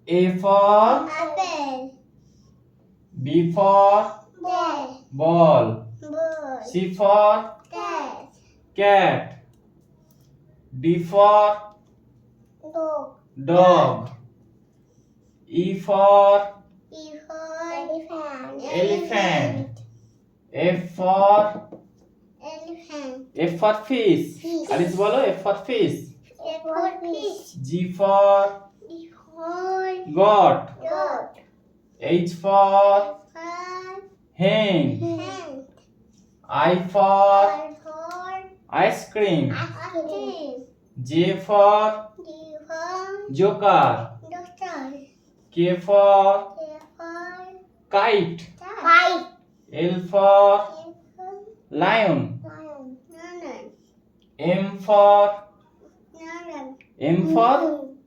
A for apple. B for Ball. ball. Ball. C for Cat. cat. D for Dog. dog. E for E for elephant. elephant. F for Elephant. F for fish. Fish. Alice bolo F for fish. A for fish. G for D for goat. goat. H for For hen. hen. I for I for ice cream. ice cream. J for D for joker. doctor. K for K for kite. kite. L for L for lion. lion. Lion. M for Lion. M for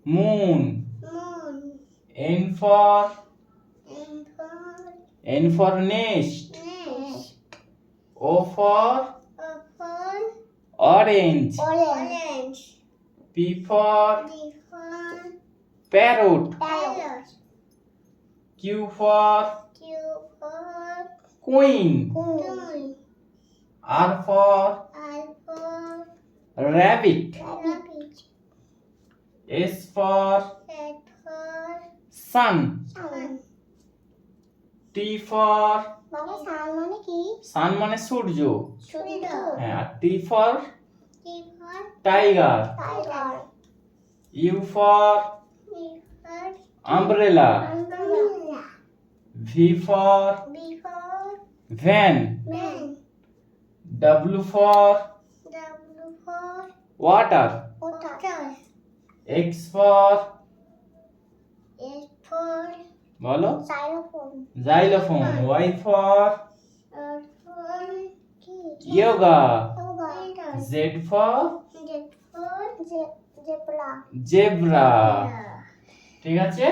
moon. Moon. N for And for nest. nest. O for For orange. orange. P for D for parrot. parrot. Q for Q for queen. coon. R for R for rabbit. rabbit. S for Z for sun. sun. T for মানে sun মানে কি? sun মানে সূর্য। সূর্য। হ্যাঁ, আর T for T for tiger. tiger. U for V for umbrella. umbrella. V for B for van. man. W for W for water. water. X for S for বলো xylophone. xylophone. Y for R for yoga. yoga. Z for Z for zebra. zebra. ঠিক আছে?